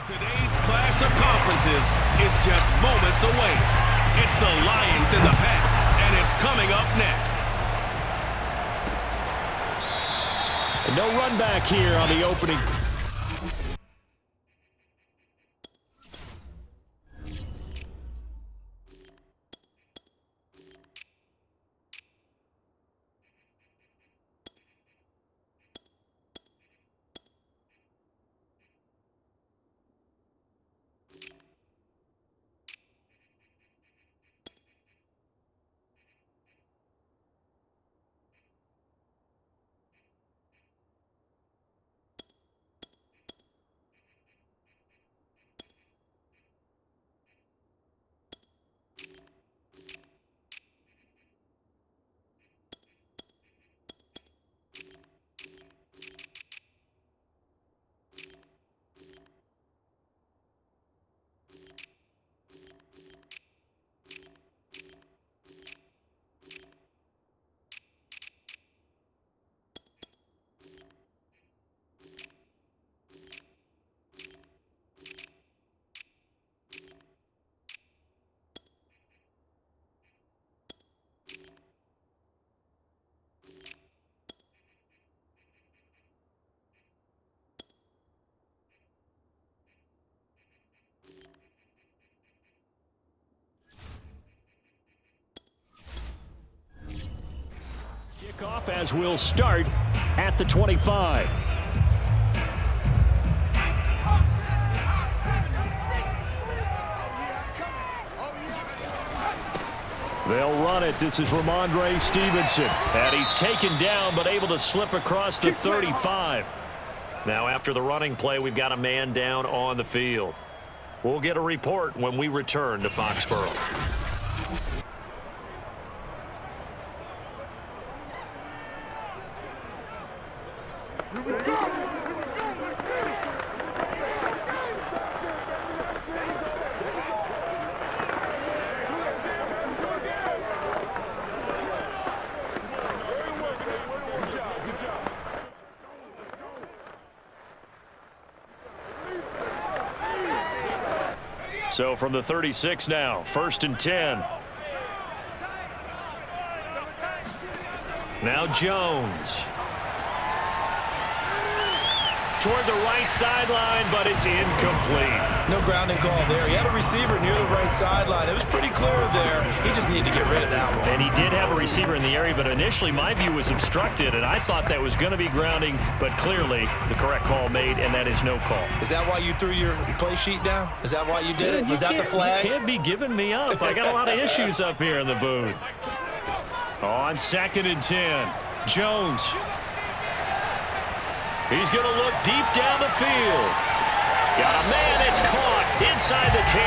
Today's clash of conferences is just moments away. It's the Lions and the Pats, and it's coming up next. No run back here on the opening. Kickoff as we'll start at the 25. They'll run it. This is Ramondre Stevenson. And he's taken down but able to slip across the 35. Now after the running play, we've got a man down on the field. We'll get a report when we return to Foxborough. So from the 36 now, 1st and 10. Now Jones. Toward the right sideline, but it's incomplete. No grounding call there. He had a receiver near the right sideline. It was pretty clear there. He just needed to get rid of that one. And he did have a receiver in the area, but initially my view was obstructed, and I thought that was going to be grounding, but clearly the correct call made, and that is no call. Is that why you threw your play sheet down? Is that why you did it? Was that the flag? You can't be giving me up. I got a lot of issues up here in the booth. On 2nd and 10, Jones. He's going to look deep down the field. Got a man, it's caught inside the 10.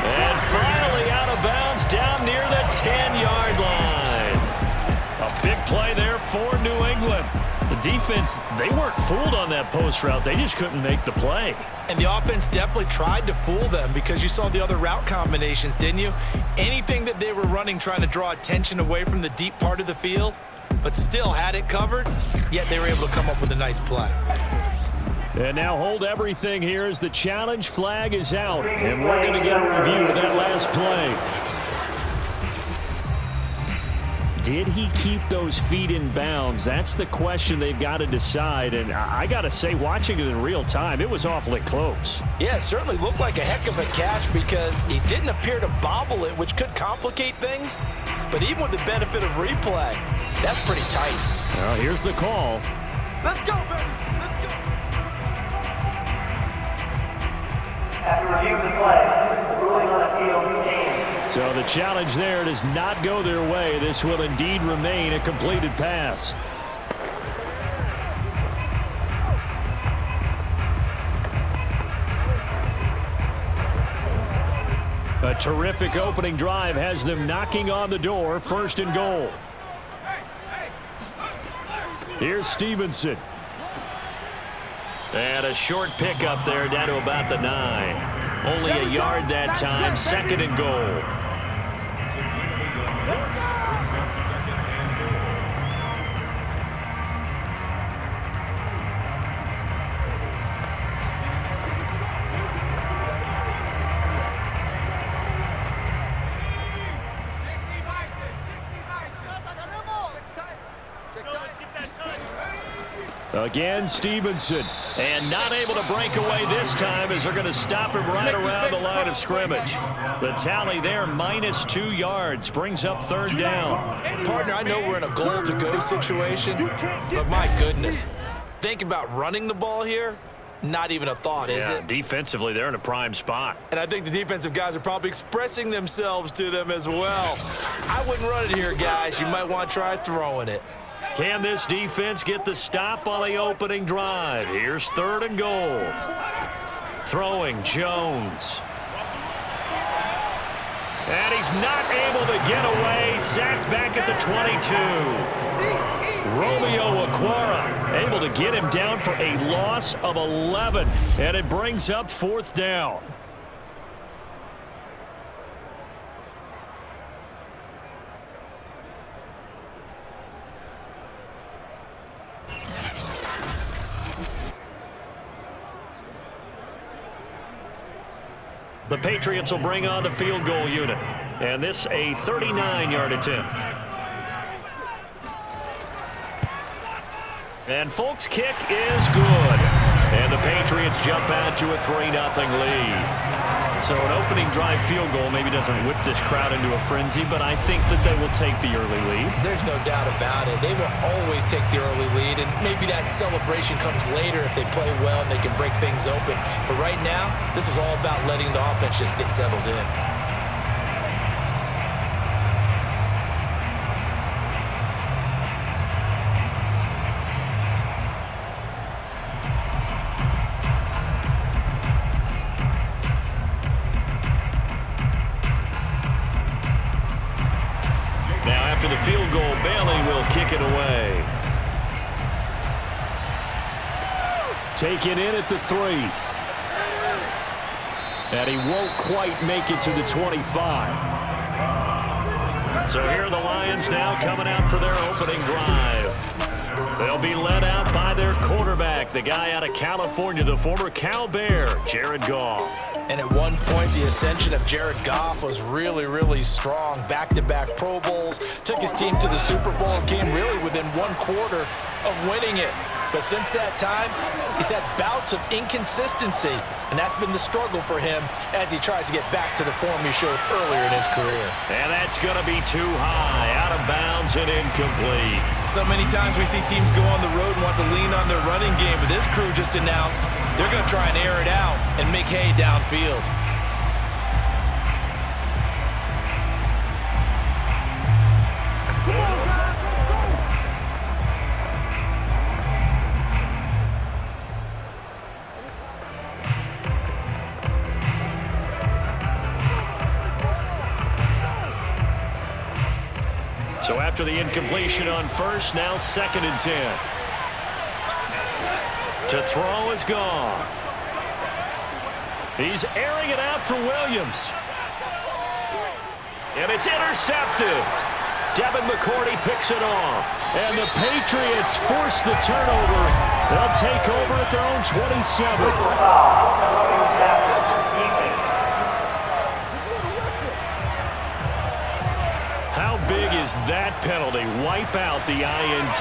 And finally out of bounds down near the 10-yard line. A big play there for New England. The defense, they weren't fooled on that post route. They just couldn't make the play. And the offense definitely tried to fool them because you saw the other route combinations, didn't you? Anything that they were running trying to draw attention away from the deep part of the field, but still had it covered, yet they were able to come up with a nice play. And now hold everything here as the challenge flag is out. And we're going to get a review of that last play. Did he keep those feet in bounds? That's the question they've got to decide. And I got to say, watching it in real time, it was awfully close. Yeah, it certainly looked like a heck of a catch because he didn't appear to bobble it, which could complicate things. But even with the benefit of replay, that's pretty tight. Well, here's the call. Let's go, baby. Let's go. After reviewing the play, the ruling on the field stands. So the challenge there does not go their way. This will indeed remain a completed pass. A terrific opening drive has them knocking on the door. 1st and goal. Here's Stevenson. And a short pickup there down to about the 9. Only a yard that time. 2nd and goal. Again, Stevenson. And not able to break away this time as they're going to stop him right around the line of scrimmage. The tally there, -2 yards, brings up 3rd down. Partner, I know we're in a goal-to-go situation, but my goodness. Think about running the ball here. Not even a thought, is it? Defensively, they're in a prime spot. And I think the defensive guys are probably expressing themselves to them as well. I wouldn't run it here, guys. You might want to try throwing it. Can this defense get the stop on the opening drive? Here's 3rd and goal. Throwing Jones. And he's not able to get away. Sacked back at the 22. Romeo Okwara able to get him down for a loss of 11. And it brings up 4th down. The Patriots will bring on the field goal unit. And this a 39-yard attempt. And Folk's kick is good. And the Patriots jump out to a 3-0 lead. So an opening drive field goal maybe doesn't whip this crowd into a frenzy, but I think that they will take the early lead. There's no doubt about it. They will always take the early lead, and maybe that celebration comes later if they play well and they can break things open. But right now, this is all about letting the offense just get settled in. After the field goal, Bailey will kick it away. Taken in at the 3. And he won't quite make it to the 25. So here are the Lions now coming out for their opening drive. They'll be led out by their quarterback, the guy out of California, the former Cal Bear, Jared Goff. And at one point, the ascension of Jared Goff was really, really strong. Back-to-back Pro Bowls, took his team to the Super Bowl, and came really within 1 quarter of winning it. But since that time, he's had bouts of inconsistency, and that's been the struggle for him as he tries to get back to the form he showed earlier in his career. And that's going to be too high, out of bounds and incomplete. So many times we see teams go on the road and want to lean on their running game, but this crew just announced they're going to try and air it out and make hay downfield. So after the incompletion on first, now 2nd and 10. To throw is Goff. He's airing it out for Williams. And it's intercepted. Devin McCourty picks it off. And the Patriots force the turnover. They'll take over at their own 27. How big is that penalty? Wipe out the INT.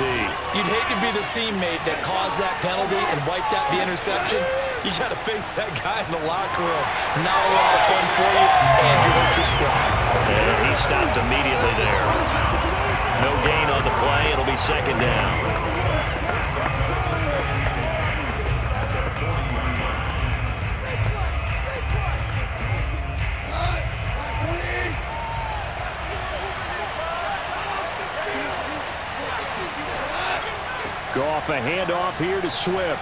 You'd hate to be the teammate that caused that penalty and wiped out the interception. You got to face that guy in the locker room. Not a lot of fun for you, and you hurt your squad. And he stopped immediately there. No gain on the play. It'll be 2nd down. Goff, a handoff here to Swift.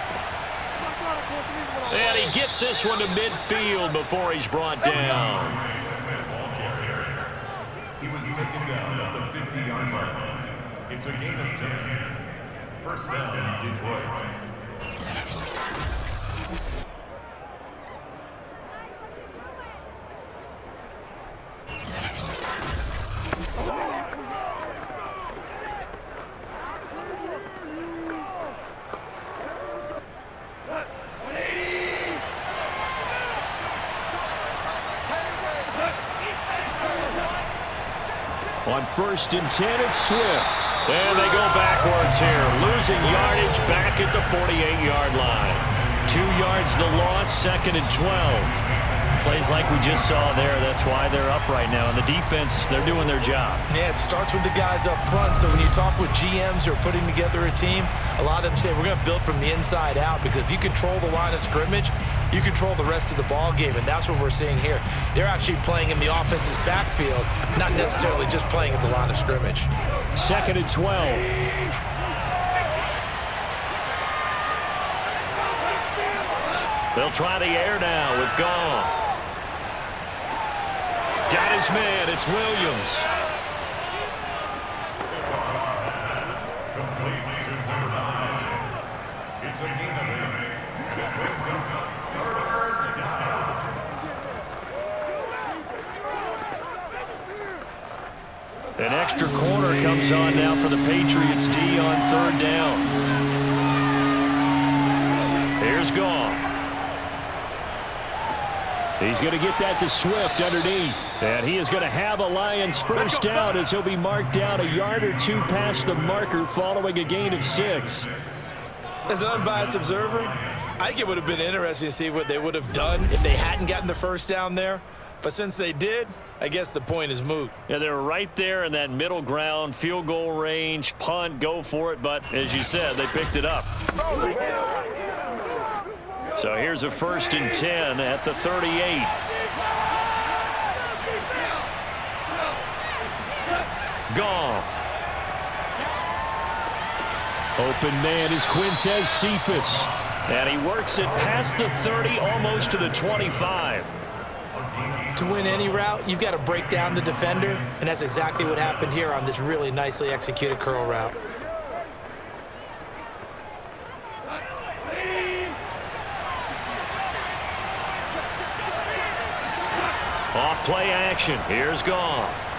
And he gets this one to midfield before he's brought down. He was taken down at the 50-yard line. It's a gain of 10. First down, Detroit. On 1st and 10, it's Swift. And they go backwards here, losing yardage back at the 48-yard line. 2 yards the loss, 2nd and 12. Plays like we just saw there. That's why they're up right now. And the defense, they're doing their job. Yeah, it starts with the guys up front. So when you talk with GMs who are putting together a team, a lot of them say we're going to build from the inside out, because if you control the line of scrimmage, you control the rest of the ball game, and that's what we're seeing here. They're actually playing in the offense's backfield, not necessarily just playing at the line of scrimmage. 2nd and 12. They'll try the air now with Goff. Got his man. It's Williams. Complete to number 9. It's a gain of 8. And it brings up 3rd down. An extra corner comes on now for the Patriots D on 3rd down. Here's Goff. He's going to get that to Swift underneath. And he is going to have a Lions first down as he'll be marked down a yard or 2 past the marker following a gain of 6. As an unbiased observer, I think it would have been interesting to see what they would have done if they hadn't gotten the first down there. But since they did, I guess the point is moot. Yeah, they're right there in that middle ground, field goal range, punt, go for it. But as you said, they picked it up. So here's a 1st and 10 at the 38. Goff. Open man is Quintez Cephas. And he works it past the 30, almost to the 25. To win any route, you've got to break down the defender, and that's exactly what happened here on this really nicely executed curl route. Off play action. Here's Goff.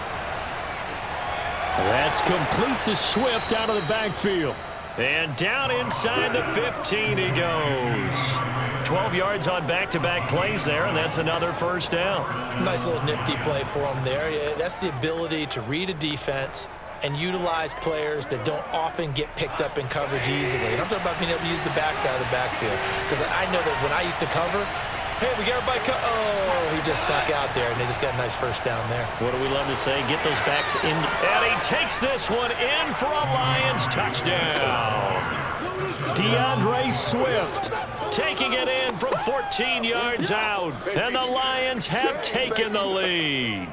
That's complete to Swift out of the backfield. And down inside the 15 he goes. 12 yards on back-to-back plays there, and that's another first down. Nice little nifty play for him there. Yeah, that's the ability to read a defense and utilize players that don't often get picked up in coverage easily. And I'm talking about being able to use the backside of the backfield. Because I know that when I used to cover, hey, we got everybody oh, he just snuck out there, and they just got a nice first down there. What do we love to say? Get those backs in. And he takes this one in for a Lions touchdown. DeAndre Swift taking it in from 14 yards out. And the Lions have taken the lead.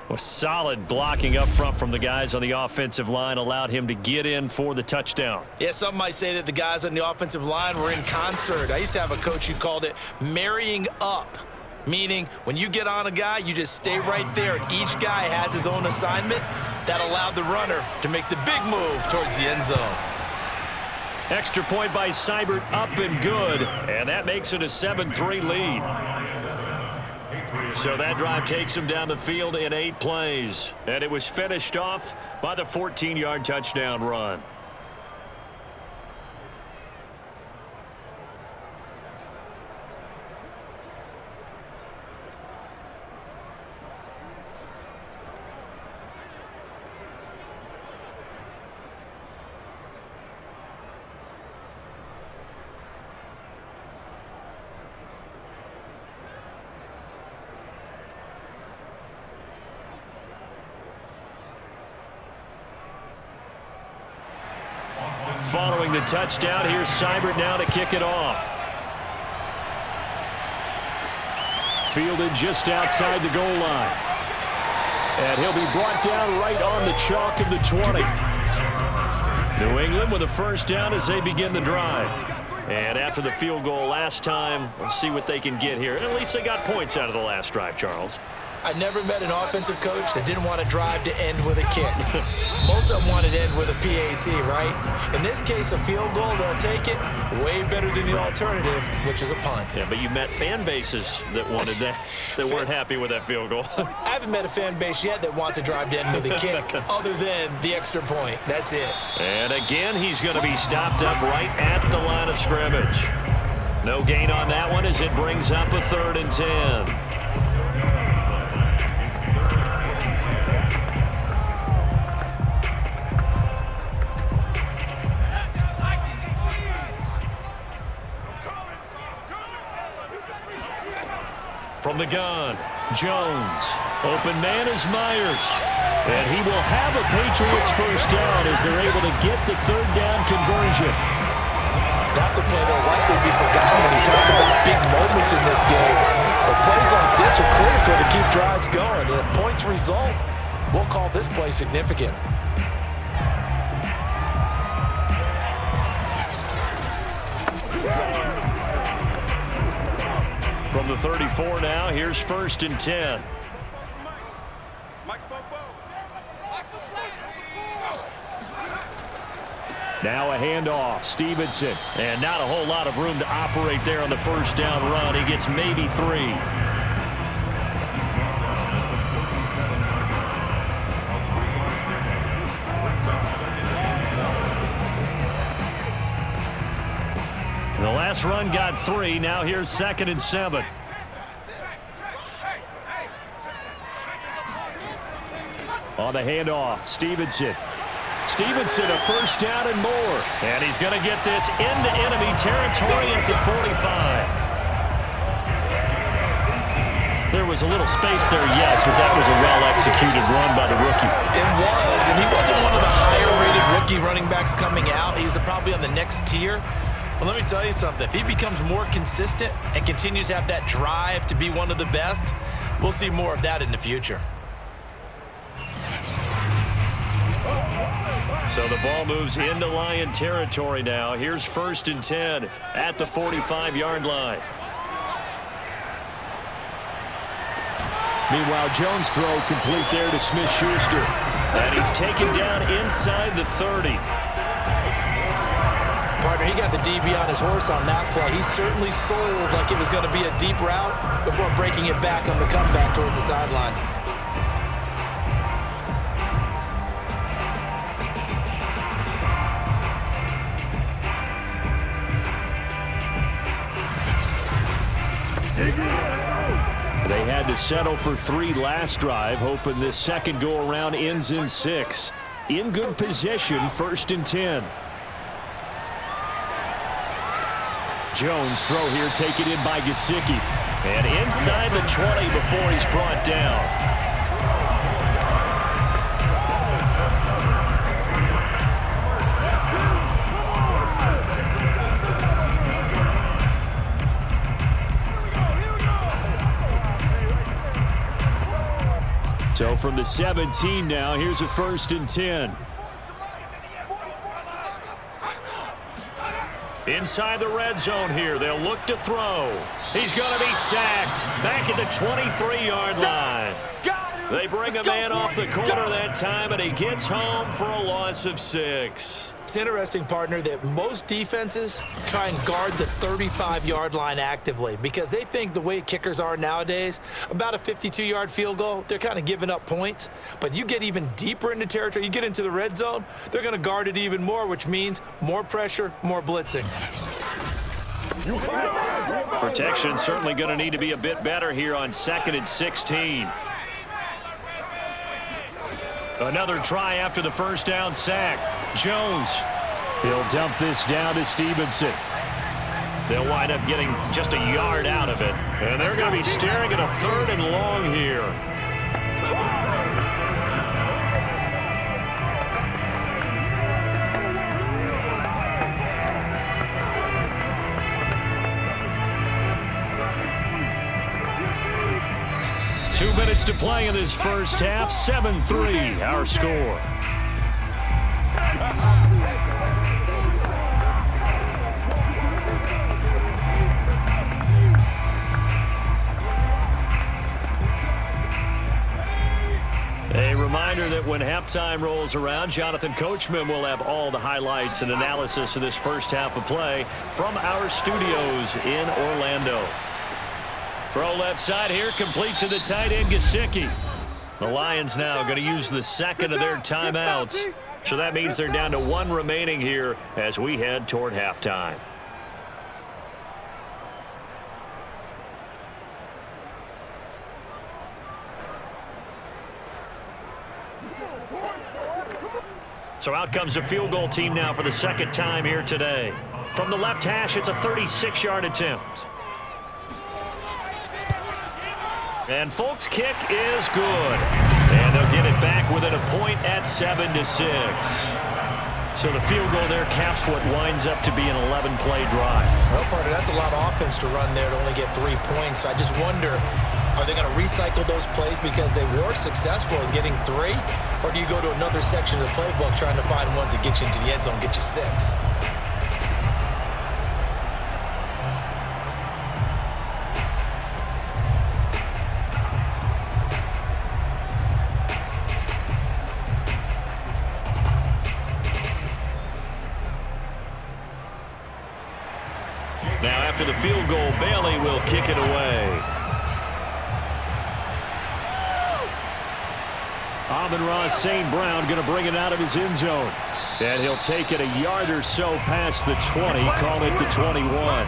Well, solid blocking up front from the guys on the offensive line allowed him to get in for the touchdown. Yeah, some might say that the guys on the offensive line were in concert. I used to have a coach who called it marrying up, meaning when you get on a guy, you just stay right there, and each guy has his own assignment. That allowed the runner to make the big move towards the end zone. Extra point by Seibert, up and good, and that makes it a 7-3 lead. So that drive takes him down the field in 8 plays. And it was finished off by the 14-yard touchdown run. Following the touchdown, here's Seibert now to kick it off. Fielded just outside the goal line. And he'll be brought down right on the chalk of the 20. New England with a first down as they begin the drive. And after the field goal last time, we'll see what they can get here. And at least they got points out of the last drive, Charles. I never met an offensive coach that didn't want to drive to end with a kick. Most of them wanted to end with a PAT, right? In this case, a field goal, they'll take it. Way better than the alternative, which is a punt. Yeah, but you met fan bases that wanted that, that weren't happy with that field goal. I haven't met a fan base yet that wants to drive to end with a kick, other than the extra point. That's it. And again, he's going to be stopped up right at the line of scrimmage. No gain on that one as it brings up a 3rd and 10. From the gun, Jones. Open man is Myers. And he will have a Patriots first down as they're able to get the third down conversion. That's a play that'll likely be forgotten when you talk about big moments in this game. But plays like this are critical to keep drives going. And if points result, we'll call this play significant. From the 34 now, here's 1st and 10. Now a handoff, Stevenson. And not a whole lot of room to operate there on the first down run. He gets maybe 3. The last run got 3. Now here's 2nd and 7. On the handoff, Stevenson. Stevenson, a first down and more. And he's going to get this into enemy territory at the 45. There was a little space there, yes, but that was a well-executed run by the rookie. It was, and he wasn't one of the higher-rated rookie running backs coming out. He's probably on the next tier. But let me tell you something. If he becomes more consistent and continues to have that drive to be one of the best, we'll see more of that in the future. So the ball moves into Lion territory now. Here's 1st and 10 at the 45-yard line. Meanwhile, Jones' throw complete there to Smith-Schuster. And he's taken down inside the 30. Partner, he got the DB on his horse on that play. He certainly sold like it was going to be a deep route before breaking it back on the comeback towards the sideline. They had to settle for 3 last drive, hoping this second go-around ends in 6. In good position, 1st and 10. Jones throw here, taken in by Gesicki. And inside the 20 before he's brought down. So from the 17 now, here's a 1st and 10. Inside the red zone here, they'll look to throw. He's going to be sacked back at the 23-yard line. They bring a man off the corner that time, and he gets home for a loss of 6. It's interesting, partner, that most defenses try and guard the 35-yard line actively because they think the way kickers are nowadays, about a 52-yard field goal, they're kind of giving up points. But you get even deeper into territory, you get into the red zone, they're going to guard it even more, which means more pressure, more blitzing. Protection certainly going to need to be a bit better here on 2nd and 16. Another try after the first down sack. Jones. He'll dump this down to Stevenson. They'll wind up getting just a yard out of it. And they're going to be staring at a 3rd and long here. Two minutes to play in this first half. 7-3, our score. A reminder that when halftime rolls around, Jonathan Coachman will have all the highlights and analysis of this first half of play from our studios in Orlando. Throw left side here, complete to the tight end, Gesicki. The Lions now going to use the second of their timeouts. So that means they're down to 1 remaining here as we head toward halftime. So out comes the field goal team now for the second time here today. From the left hash, it's a 36-yard attempt. And folks, kick is good. And they'll get it back within a point at 7-6. So the field goal there caps what winds up to be an 11-play drive. Well, partner, that's a lot of offense to run there to only get 3 points. So I just wonder, are they going to recycle those plays because they were successful in getting 3? Or do you go to another section of the playbook trying to find ones that get you into the end zone, get you 6? Now after the field goal, Bailey will kick it away. Amon-Ra St. Brown going to bring it out of his end zone. And he'll take it a yard or so past the 20, call it the 21.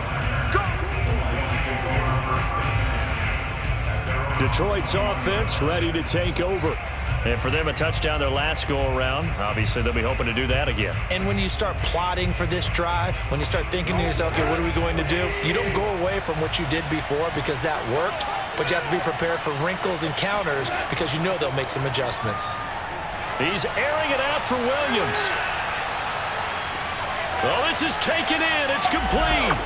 Detroit's offense ready to take over. And for them, a touchdown their last go-around. Obviously, they'll be hoping to do that again. And when you start plotting for this drive, when you start thinking to yourself, okay, what are we going to do? You don't go away from what you did before because that worked, but you have to be prepared for wrinkles and counters because you know they'll make some adjustments. He's airing it out for Williams. Well, this is taken in. It's complete.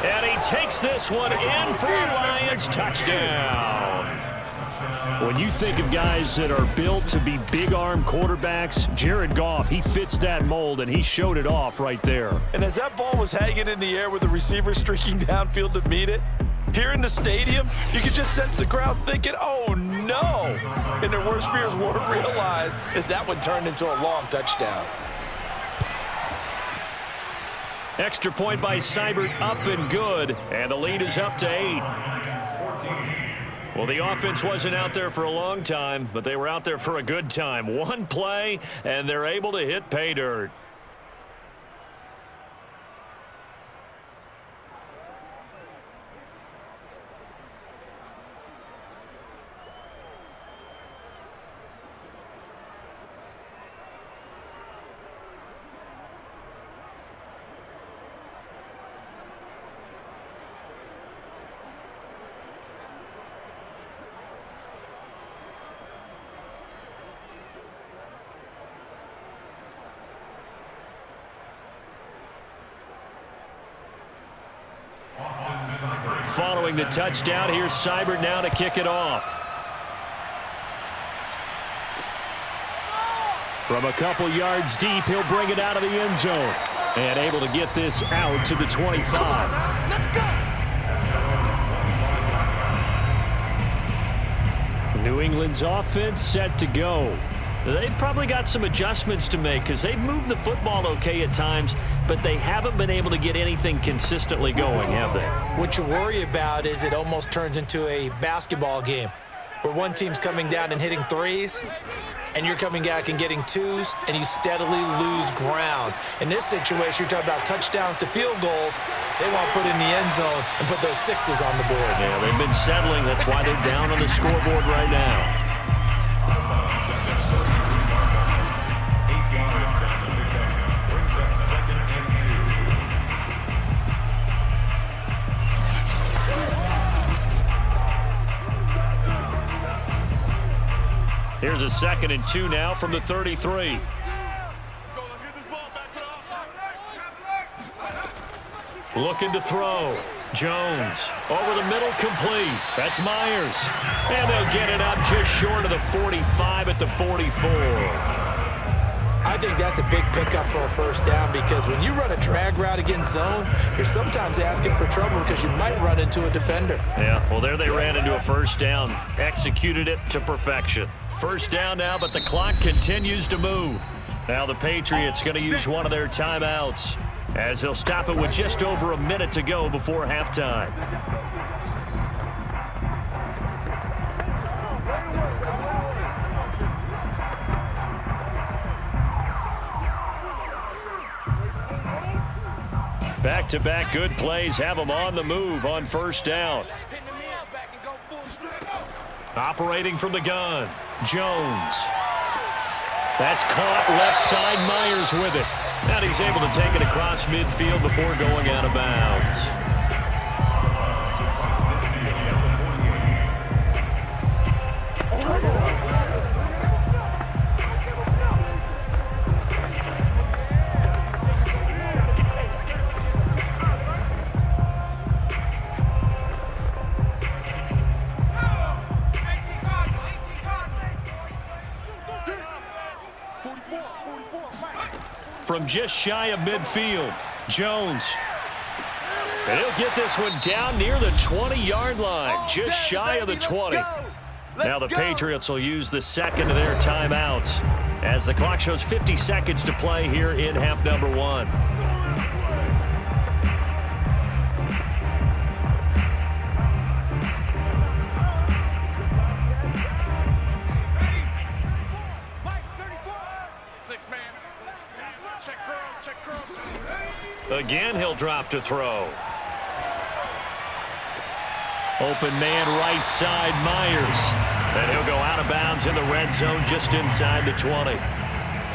And he takes this one in for a Lions touchdown. When you think of guys that are built to be big-arm quarterbacks, Jared Goff, he fits that mold, and he showed it off right there. And as that ball was hanging in the air with the receiver streaking downfield to meet it, here in the stadium, you could just sense the crowd thinking, oh, no. And their worst fears weren't realized as that one turned into a long touchdown. Extra point by Seibert, up and good, and the lead is up to 8. Well, the offense wasn't out there for a long time, but they were out there for a good time. One play, and they're able to hit pay dirt. Following the touchdown, here's Seibert now to kick it off. From a couple yards deep, he'll bring it out of the end zone. And able to get this out to the 25. Let's go! New England's offense set to go. They've probably got some adjustments to make because they've moved the football okay at times, but they haven't been able to get anything consistently going, have they? What you worry about is it almost turns into a basketball game where one team's coming down and hitting threes, and you're coming back and getting twos, and you steadily lose ground. In this situation, you're talking about touchdowns to field goals. They want to put in the end zone and put those 6s on the board. Yeah, they've been settling. That's why they're down on the scoreboard right now. Here's a 2nd and 2 now from the 33. Let's go. Let's get this ball back up. Looking to throw. Jones over the middle, complete. That's Myers. And they'll get it up just short of the 45 at the 44. I think that's a big pickup for a first down because when you run a drag route against zone, you're sometimes asking for trouble because you might run into a defender. Yeah, well, there they ran into a first down. Executed it to perfection. First down now, but the clock continues to move. Now the Patriots going to use one of their timeouts as they'll stop it with just over a minute to go before halftime. Back-to-back good plays have them on the move on first down. Operating from the gun, Jones. That's caught left side, Myers with it. And he's able to take it across midfield before going out of bounds. from just shy of midfield. Jones. And he'll get this one down near the 20-yard line, just shy of the 20. Now the Patriots will use the second of their timeouts as the clock shows 50 seconds to play here in half number 1. Again, he'll drop to throw. Open man right side, Myers. And he'll go out of bounds in the red zone just inside the 20.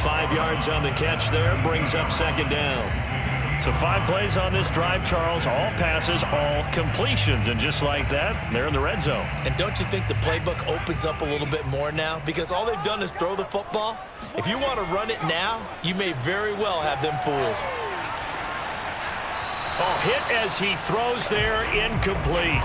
5 yards on the catch there, brings up second down. So 5 plays on this drive, Charles. All passes, all completions. And just like that, they're in the red zone. And don't you think the playbook opens up a little bit more now? Because all they've done is throw the football. If you want to run it now, you may very well have them fooled. Oh, hit as he throws there, incomplete.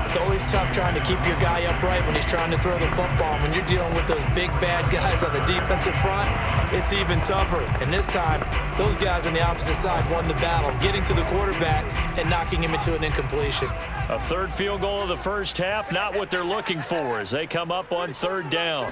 It's always tough trying to keep your guy upright when he's trying to throw the football. When you're dealing with those big, bad guys on the defensive front, it's even tougher. And this time, those guys on the opposite side won the battle, getting to the quarterback and knocking him into an incompletion. A third field goal of the first half, not what they're looking for as they come up on third down.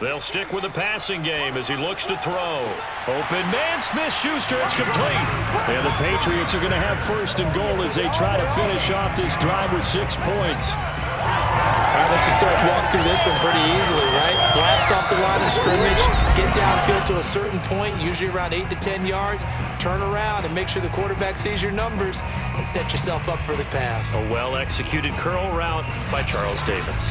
They'll stick with the passing game as he looks to throw. Open man, Smith-Schuster, it's complete. And the Patriots are going to have first and goal as they try to finish off this drive with 6 points. All right, let's just walk through this one pretty easily, right? Blast off the line of scrimmage, get downfield to a certain point, usually around 8 to 10 yards, turn around and make sure the quarterback sees your numbers and set yourself up for the pass. A well-executed curl route by Charles Davis.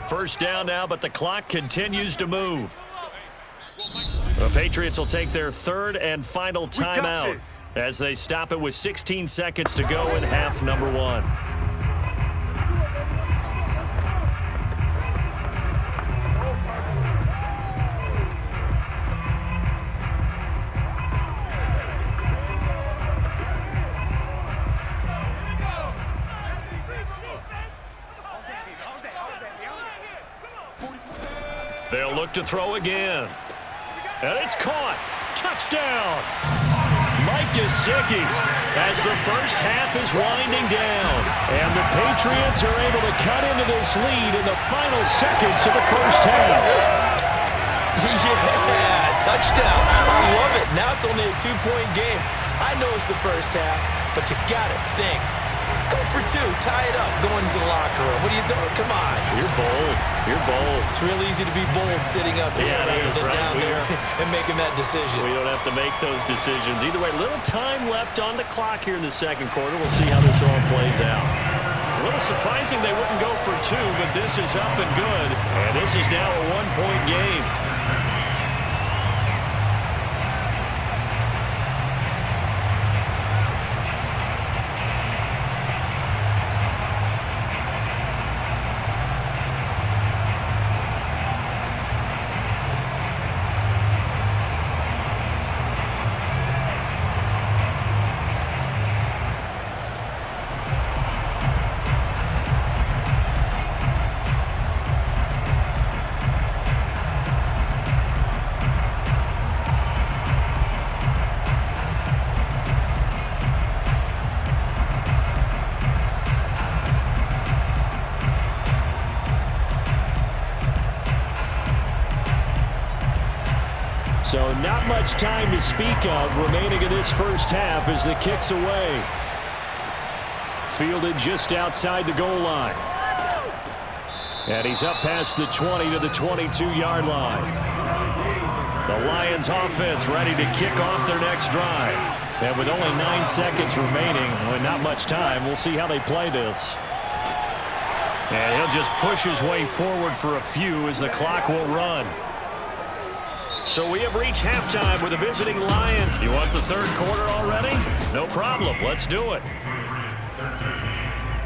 First down now, but the clock continues to move. The Patriots will take their third and final timeout as they stop it with 16 seconds to go in half number 1. They'll look to throw again. And it's caught. Touchdown. Mike Gesicki as the first half is winding down. And the Patriots are able to cut into this lead in the final seconds of the first half. Yeah, touchdown. I love it. Now it's only a 2-point game. I know it's the first half, but you got to think. Go for 2. Tie it up. Go into the locker room. What are you doing? Come on. You're bold. You're bold. It's real easy to be bold sitting up here rather than down there and making that decision. We don't have to make those decisions. Either way, little time left on the clock here in the second quarter. We'll see how this all plays out. A little surprising they wouldn't go for 2, but this is up and good. And this is now a 1-point game. So not much time to speak of remaining in this first half as the kick's away. Fielded just outside the goal line. And he's up past the 20 to the 22-yard line. The Lions offense ready to kick off their next drive. And with only 9 seconds remaining, not much time, we'll see how they play this. And he'll just push his way forward for a few as the clock will run. So we have reached halftime with a visiting Lions. You want the third quarter already? No problem. Let's do it.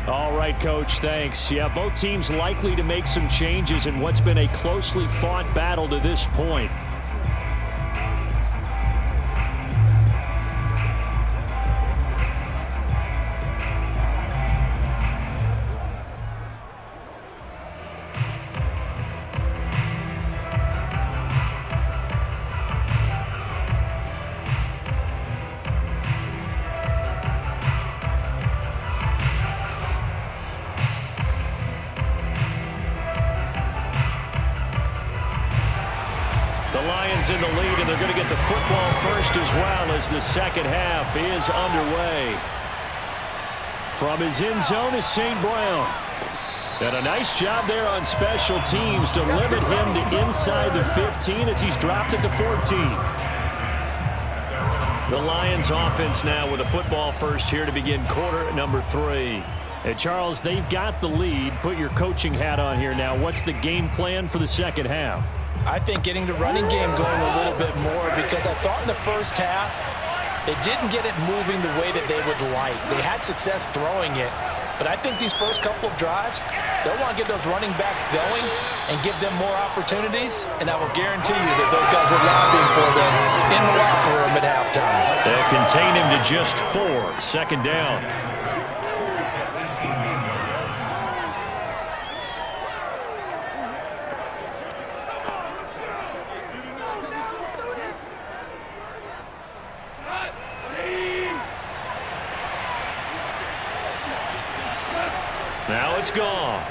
All right, Coach, thanks. Yeah, both teams likely to make some changes in what's been a closely fought battle to this point. they're going to get the football first as well as the second half is underway. From his end zone is St. Brown. And a nice job there on special teams to limit him to inside the 15 as he's dropped it to 14. The Lions offense now with a football first here to begin quarter number 3. And Charles, they've got the lead. Put your coaching hat on here now. What's the game plan for the second half? I think getting the running game going a little bit more, because I thought in the first half they didn't get it moving the way that they would like. They had success throwing it, but I think these first couple of drives, they'll want to get those running backs going and give them more opportunities, and I will guarantee you that those guys were lobbying for them in the locker room at halftime. They'll contain him to just 4. Second down. Now it's Goff.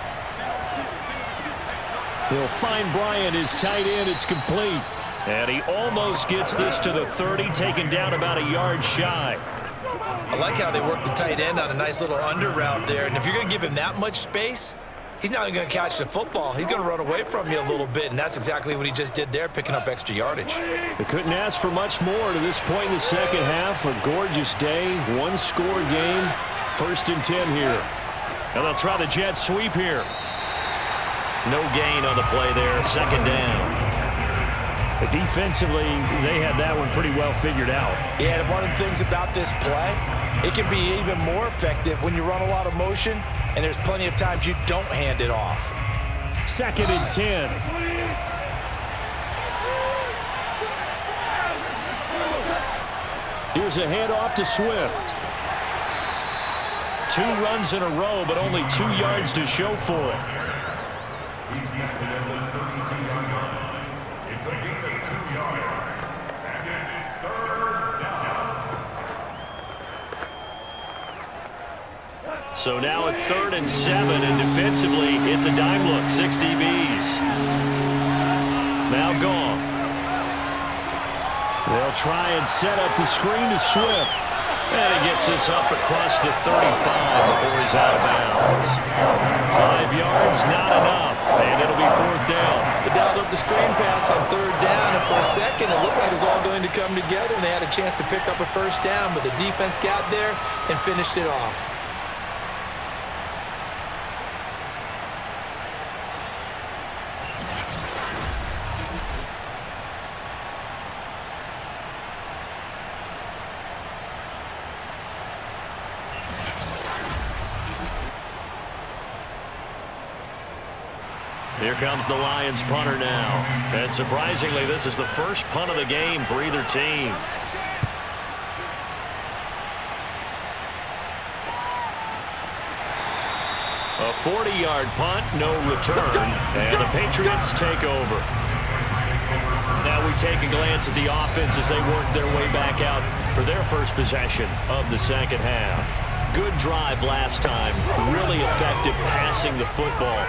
He'll find Bryant, his tight end. It's complete. And he almost gets this to the 30, taken down about a yard shy. I like how they work the tight end on a nice little under route there. And if you're going to give him that much space, he's not going to catch the football. He's going to run away from you a little bit, and that's exactly what he just did there, picking up extra yardage. They couldn't ask for much more to this point in the second half. A gorgeous day, one-score game. 1st and 10 here. And they'll try the jet sweep here. No gain on the play there. Second down. But defensively, they had that one pretty well figured out. Yeah, and one of the things about this play, it can be even more effective when you run a lot of motion, and there's plenty of times you don't hand it off. 2nd and 10. Here's a handoff to Swift. 2 runs in a row, but only 2 yards to show for it. He's tackled at the 32-yard line. It's a gain of 2 yards. And it's 3rd down. So now at 3rd and 7, and defensively, it's a dime look. 6 DBs. Now Goff. They'll try and set up the screen to Swift. And he gets this up across the 35 before he's out of bounds. 5 yards, not enough, and it'll be 4th down. They dialed up the screen pass on 3rd down, and for a second it looked like it was all going to come together, and they had a chance to pick up a 1st down, but the defense got there and finished it off. Here comes the Lions punter now. And surprisingly, this is the first punt of the game for either team. A 40-yard punt, no return, and the Patriots take over. Now we take a glance at the offense as they work their way back out for their first possession of the second half. Good drive last time, really effective passing the football.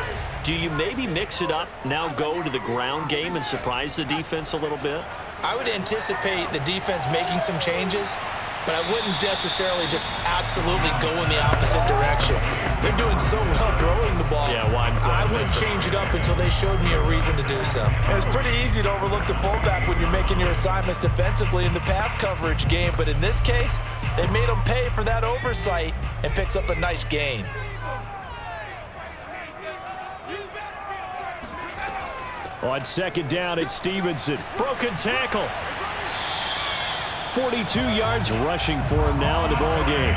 Do you maybe mix it up, now go to the ground game and surprise the defense a little bit? I would anticipate the defense making some changes, but I wouldn't necessarily just absolutely go in the opposite direction. They're doing so well throwing the ball. Yeah, why I wouldn't change it up until they showed me a reason to do so. It's pretty easy to overlook the fullback when you're making your assignments defensively in the pass coverage game, but in this case, they made him pay for that oversight and picks up a nice gain. On 2nd down, it's Stevenson. Broken tackle. 42 yards rushing for him now in the ball game.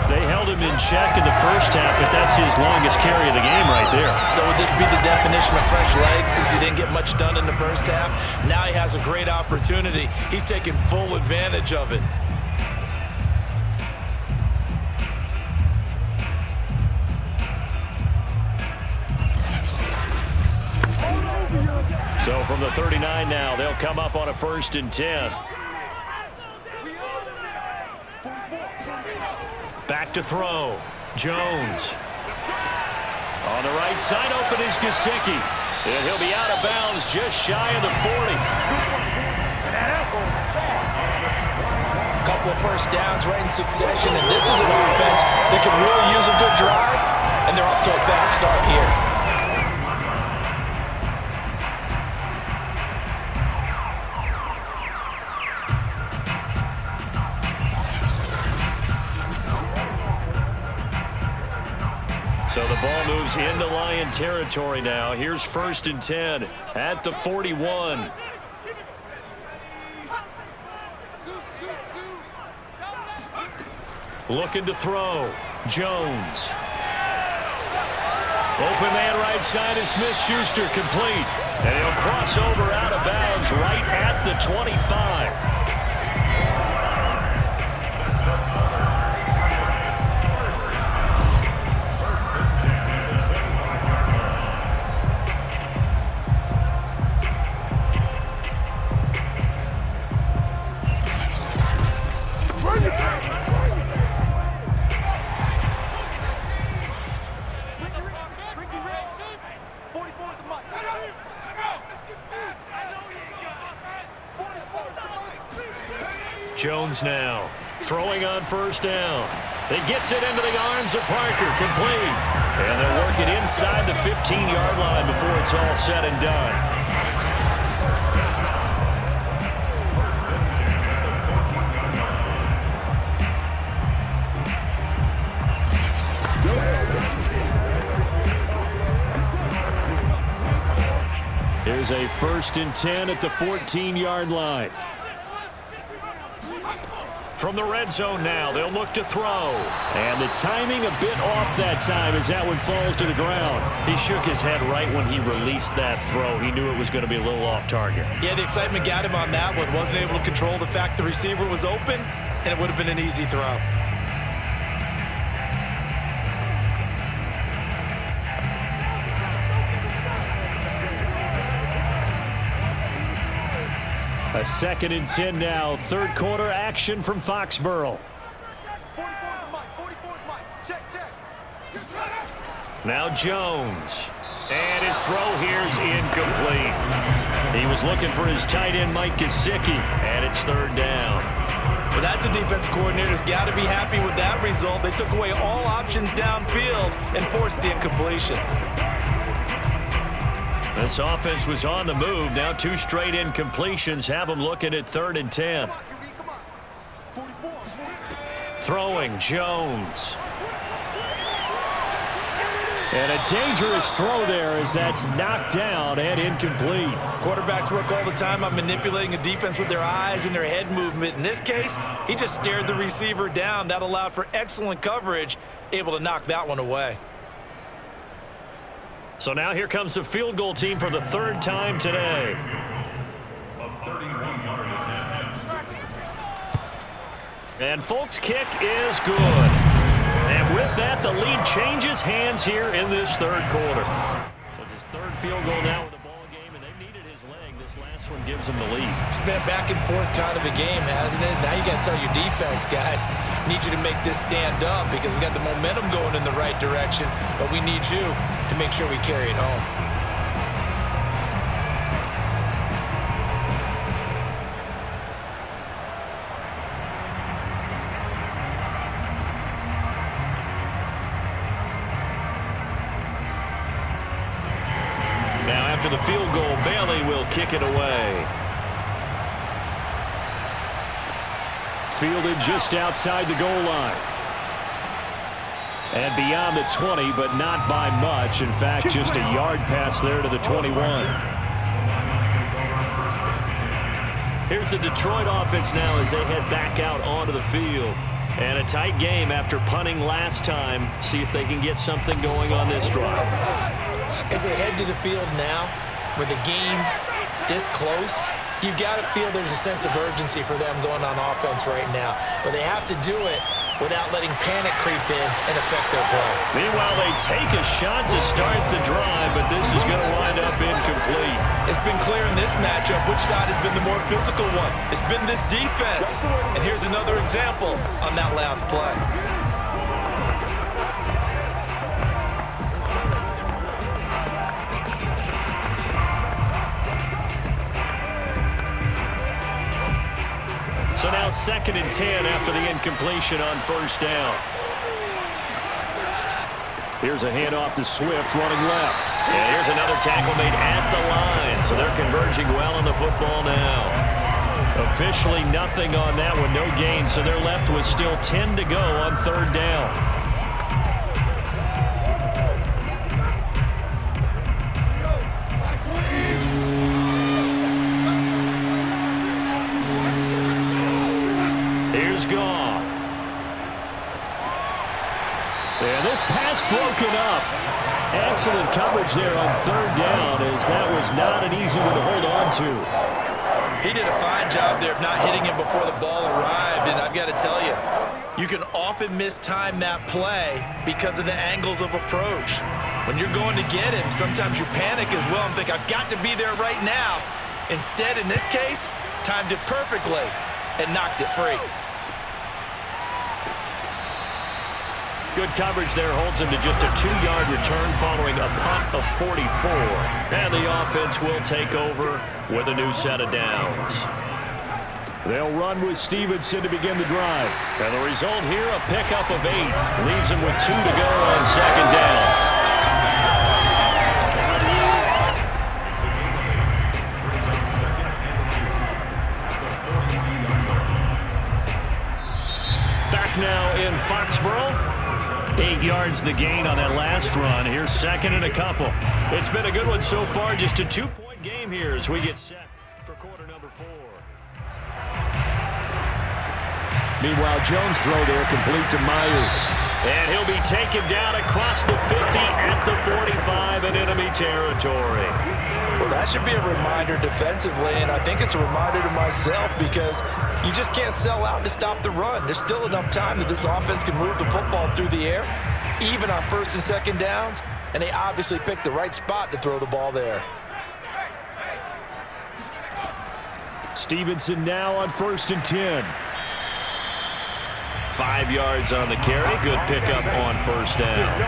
They held him in check in the first half, but that's his longest carry of the game right there. So would this be the definition of fresh legs since he didn't get much done in the first half? Now he has a great opportunity. He's taking full advantage of it. So from the 39 now, they'll come up on a 1st and 10. Back to throw. Jones. On the right side, open is Gesicki. And he'll be out of bounds just shy of the 40. Couple of first downs right in succession, and this is an offense that could really use a good drive, and they're off to a fast start here. So the ball moves into Lion territory now. Here's 1st and 10 at the 41. Looking to throw. Jones. Open man right side is Smith-Schuster, complete. And he'll cross over out of bounds right at the 25. Jones now throwing on 1st down. He gets it into the arms of Parker, complete. And they'll work it inside the 15-yard line before it's all said and done. Here's a 1st and 10 at the 14-yard line. From the red zone now, they'll look to throw. And the timing a bit off that time as that one falls to the ground. He shook his head right when he released that throw. He knew it was going to be a little off target. Yeah, the excitement got him on that one. Wasn't able to control the fact the receiver was open, and it would have been an easy throw. A 2nd and 10 now. 3rd quarter action from Foxborough. Now Jones. And his throw here's incomplete. He was looking for his tight end, Mike Gesicki, and it's 3rd down. Well, that's a defensive coordinator's got to be happy with that result. They took away all options downfield and forced the incompletion. This offense was on the move. Now 2 straight incompletions have them looking at 3rd and 10. Throwing Jones. And a dangerous throw there as that's knocked down and incomplete. Quarterbacks work all the time on manipulating a defense with their eyes and their head movement. In this case, he just stared the receiver down. That allowed for excellent coverage, able to knock that one away. So now here comes the field goal team for the 3rd time today. A 31-yard attempt. And Folk's kick is good. And with that, the lead changes hands here in this 3rd quarter. So it's his 3rd field goal now with the ball game, and they needed his leg. This last one gives him the lead. It's been a back and forth kind of a game, hasn't it? Now you got to tell your defense, guys, need you to make this stand up because we got the momentum going in the right direction, but we need you to make sure we carry it home. Now after the field goal, Bailey will kick it away. Fielded just outside the goal line. And beyond the 20, but not by much. In fact, just a yard pass there to the 21. Here's the Detroit offense now as they head back out onto the field. And a tight game after punting last time. See if they can get something going on this drive. As they head to the field now, with the game this close, you've got to feel there's a sense of urgency for them going on offense right now. But they have to do it without letting panic creep in and affect their play. Meanwhile, they take a shot to start the drive, but this is going to wind up incomplete. It's been clear in this matchup which side has been the more physical one. It's been this defense. And here's another example on that last play. So now 2nd and 10 after the incompletion on first down. Here's a handoff to Swift running left. And here's another tackle made at the line. So they're converging well on the football now. Officially nothing on that one, no gain. So they're left with still 10 to go on 3rd down. Here's Goff. And this pass broken up. Excellent coverage there on 3rd down, as that was not an easy one to hold on to. He did a fine job there of not hitting him before the ball arrived, and I've got to tell you, you can often mistime that play because of the angles of approach. When you're going to get him, sometimes you panic as well and think, I've got to be there right now. Instead, in this case, timed it perfectly and knocked it free. Good coverage there holds him to just a 2-yard return following a punt of 44. And the offense will take over with a new set of downs. They'll run with Stevenson to begin the drive. And the result here, a pickup of 8. Leaves him with 2 to go on 2nd down. Back now in Foxborough. 8 yards the gain on that last run. Here's 2nd and a couple. It's been a good one so far. Just a 2-point game here as we get set for quarter number 4. Meanwhile, Jones' throw there complete to Myers. And he'll be taken down across the 50 at the 45 in enemy territory. Well, that should be a reminder defensively, and I think it's a reminder to myself because you just can't sell out to stop the run. There's still enough time that this offense can move the football through the air, even on 1st and 2nd downs, and they obviously picked the right spot to throw the ball there. Stevenson now on 1st and 10. 5 yards on the carry. Good pickup on 1st down.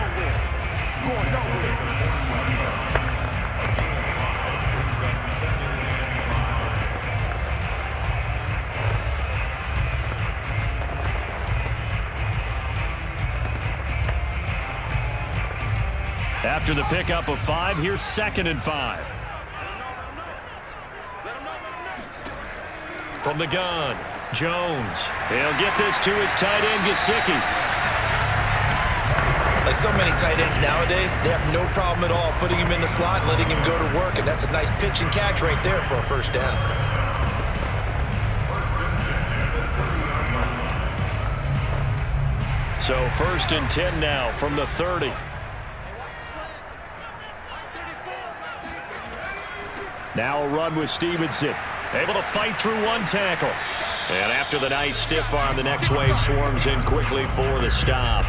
After the pickup of 5, here's 2nd and 5. From the gun, Jones. He'll get this to his tight end, Gesicki. Like so many tight ends nowadays, they have no problem at all putting him in the slot and letting him go to work, and that's a nice pitch and catch right there for a 1st down. So 1st and 10 now from the 30. Now a run with Stevenson. Able to fight through one tackle. And after the nice stiff arm, the next wave swarms in quickly for the stop.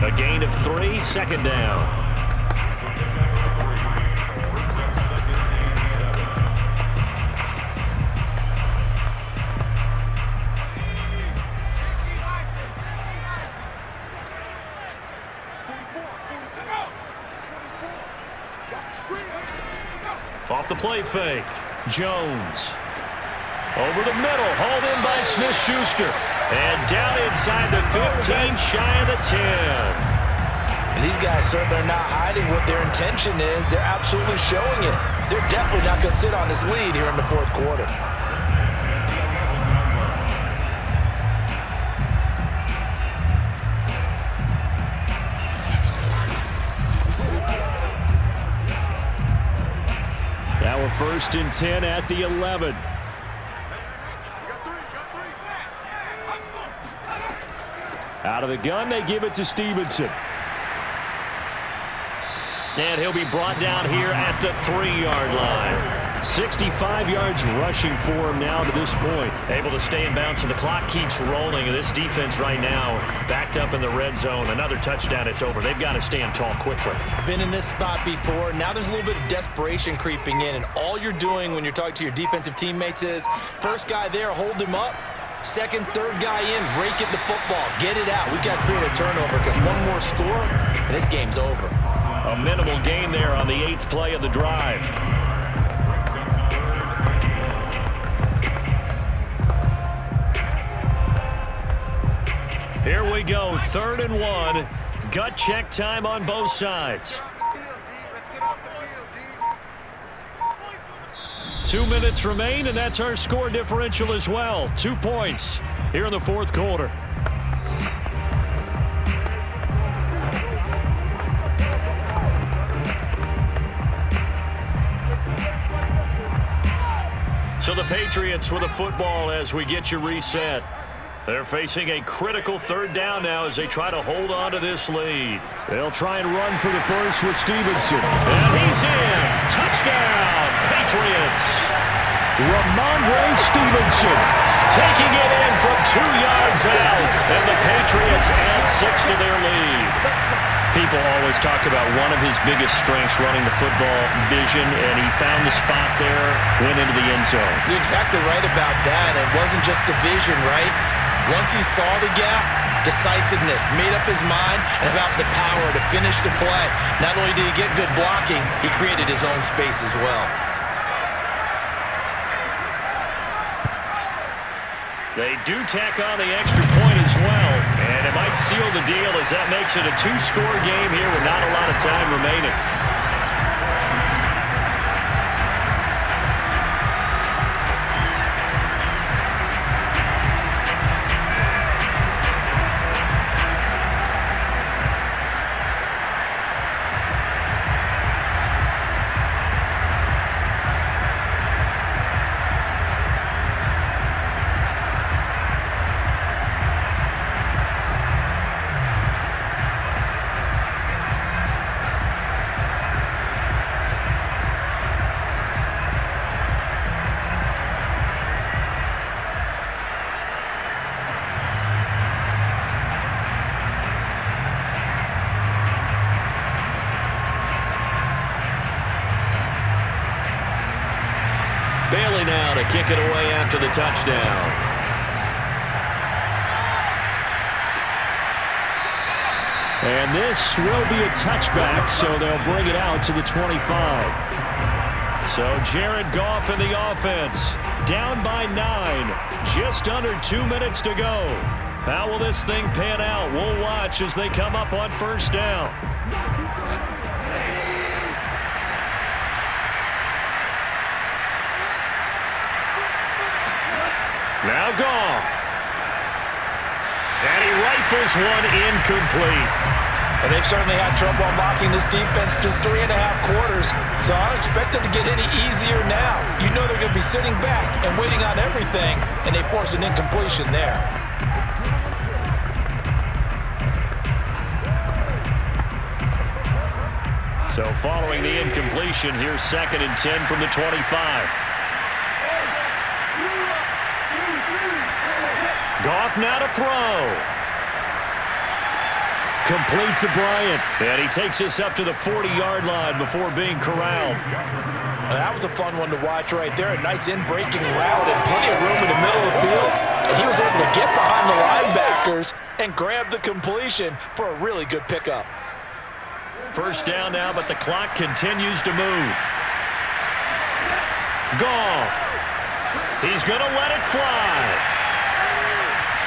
A gain of 3, 2nd down. Off the play fake. Jones. Over the middle. Hauled in by Smith-Schuster. And down inside the 15, shy of the 10. And these guys certainly are not hiding what their intention is. They're absolutely showing it. They're definitely not going to sit on this lead here in the 4th quarter. Now we're 1st and 10 at the 11. Out of the gun, they give it to Stevenson. And he'll be brought down here at the 3-yard line. 65 yards rushing for him now to this point. Able to stay in bounds, so the clock keeps rolling. And this defense right now backed up in the red zone. Another touchdown, it's over. They've got to stand tall quickly. Been in this spot before. Now there's a little bit of desperation creeping in. And all you're doing when you're talking to your defensive teammates is, first guy there, hold him up. Second, third guy in, rake at the football. Get it out. We've got to create a turnover because one more score, and this game's over. A minimal gain there on the 8th play of the drive. here we go. 3rd and 1. Gut check time on both sides. Let's get off the field, D. 2 minutes remain, and that's our score differential as well. 2 points here in the 4th quarter. So the Patriots with the football as we get you reset. They're facing a critical 3rd down now as they try to hold on to this lead. They'll try and run for the first with Stevenson. And he's in. Touchdown, Patriots. Ramondre Stevenson taking it in from 2 yards out. And the Patriots add 6 to their lead. People always talk about one of his biggest strengths running the football, vision, and he found the spot there, went into the end zone. You're exactly right about that. It wasn't just the vision, right? Once he saw the gap, decisiveness, made up his mind, and about the power to finish the play. Not only did he get good blocking, he created his own space as well. They do tack on the extra point as well, and it might seal the deal as that makes it a 2-score game here with not a lot of time remaining. Bailey now to kick it away after the touchdown. And this will be a touchback, so they'll bring it out to the 25. So Jared Goff in the offense, down by 9, just under 2 minutes to go. How will this thing pan out? We'll watch as they come up on 1st down. Now Goff. And he rifles one incomplete. And they've certainly had trouble unlocking this defense through 3.5 quarters, so I don't expect it to get any easier now. You know they're going to be sitting back and waiting on everything, and they force an incompletion there. So following the incompletion, here's 2nd and 10 from the 25. Goff now to throw. Complete to Bryant. And he takes this up to the 40-yard line before being corralled. Well, that was a fun one to watch right there. A nice in-breaking route and plenty of room in the middle of the field. And he was able to get behind the linebackers and grab the completion for a really good pickup. 1st down now, but the clock continues to move. Goff. He's going to let it fly.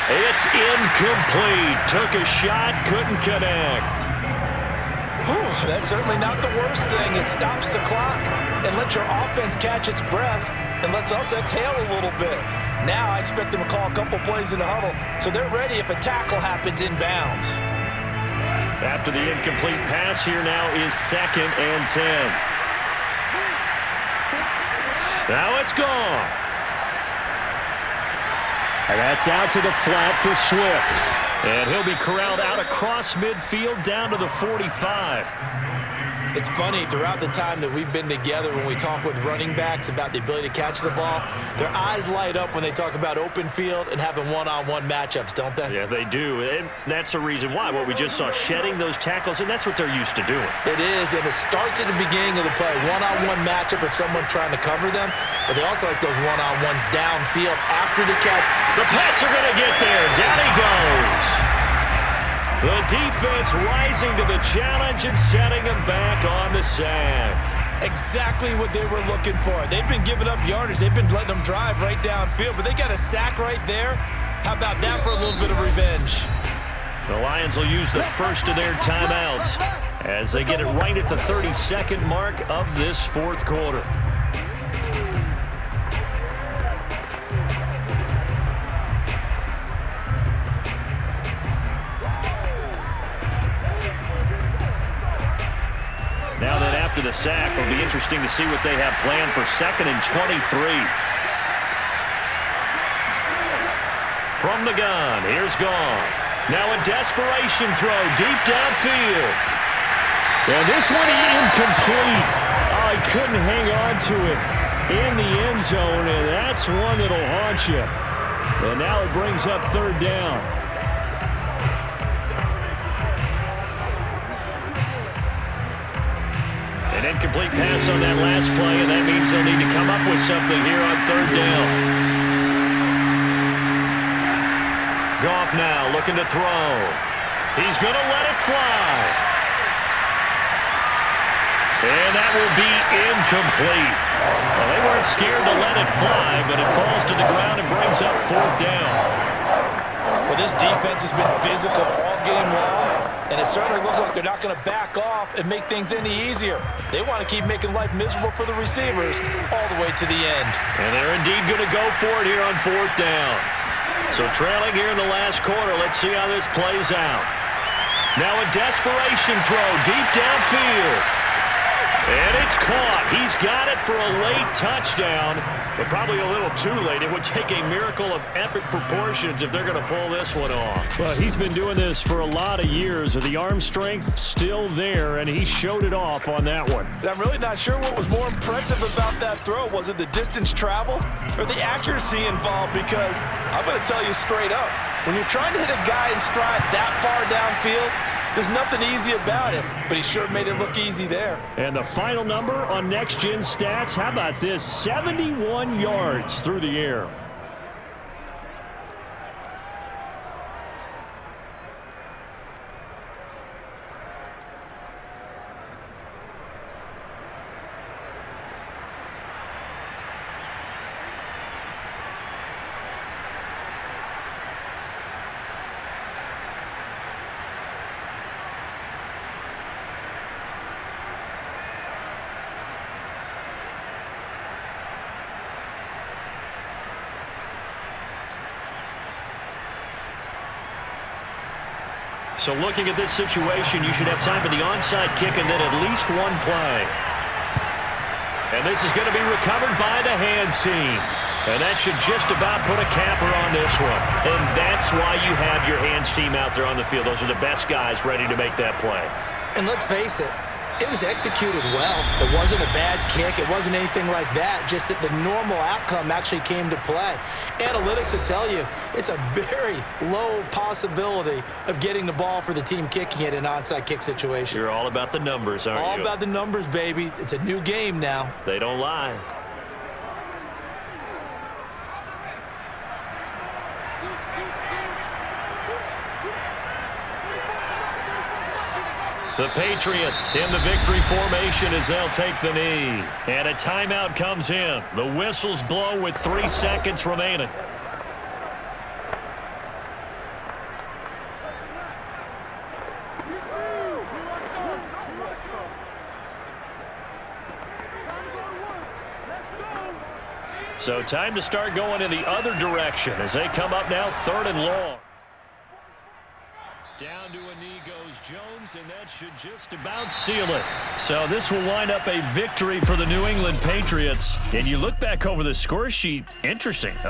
It's incomplete. Took a shot, couldn't connect. Whew, that's certainly not the worst thing. It stops the clock and lets your offense catch its breath and lets us exhale a little bit. Now I expect them to call a couple plays in the huddle so they're ready if a tackle happens inbounds. After the incomplete pass, here now is 2nd and 10. Now it's Goff. And that's out to the flat for Swift. And he'll be corralled out across midfield down to the 45. It's funny, throughout the time that we've been together, when we talk with running backs about the ability to catch the ball, their eyes light up when they talk about open field and having one-on-one matchups, don't they? Yeah, they do. And that's the reason why. What we just saw, shedding those tackles, and that's what they're used to doing. It is, and it starts at the beginning of the play. One-on-one matchup if someone's trying to cover them, but they also like those one-on-ones downfield after the catch. The Pats are going to get there. Down he goes. The defense rising to the challenge and setting them back on the sack. Exactly what they were looking for. They've been giving up yardage. They've been letting them drive right downfield, but they got a sack right there. How about that for a little bit of revenge? The Lions will use the first of their timeouts as they get it right at the 32nd mark of this fourth quarter. Now that after the sack, it'll be interesting to see what they have planned for 2nd and 23. From the gun, here's Goff. Now a desperation throw deep downfield. And this one incomplete. Oh, he couldn't hang on to it in the end zone, and that's one that'll haunt you. And now it brings up 3rd down. An incomplete pass on that last play, and that means they'll need to come up with something here on 3rd down. Goff now looking to throw. He's going to let it fly. And that will be incomplete. Well, they weren't scared to let it fly, but it falls to the ground and brings up 4th down. Well, this defense has been physical all game long, and it certainly looks like they're not going to back off and make things any easier. They want to keep making life miserable for the receivers all the way to the end. And they're indeed going to go for it here on 4th down. So trailing here in the last quarter, let's see how this plays out. Now a desperation throw deep downfield. And it's caught. He's got it for a late touchdown, but probably a little too late. It would take a miracle of epic proportions if they're going to pull this one off. Well, he's been doing this for a lot of years, with the arm strength still there, and he showed it off on that one. I'm really not sure what was more impressive about that throw. Was it the distance traveled or the accuracy involved? Because I'm going to tell you straight up, when you're trying to hit a guy in stride that far downfield, there's nothing easy about it, but he sure made it look easy there. And the final number on Next Gen Stats, how about this? 71 yards through the air. So looking at this situation, you should have time for the onside kick and then at least one play. And this is going to be recovered by the hands team. And that should just about put a capper on this one. And that's why you have your hands team out there on the field. Those are the best guys ready to make that play. And let's face it, it was executed well. It wasn't a bad kick. It wasn't anything like that. Just that the normal outcome actually came to play. Analytics will tell you it's a very low possibility of getting the ball for the team kicking it in an onside kick situation. You're all about the numbers, aren't you? All about the numbers, baby. It's a new game now. They don't lie. The Patriots in the victory formation as they'll take the knee. And a timeout comes in. The whistles blow with 3 seconds remaining. So time to start going in the other direction as they come up now 3rd and long. Down to a knee goes Jones, and that should just about seal it. So this will wind up a victory for the New England Patriots. And you look back over the score sheet, interesting.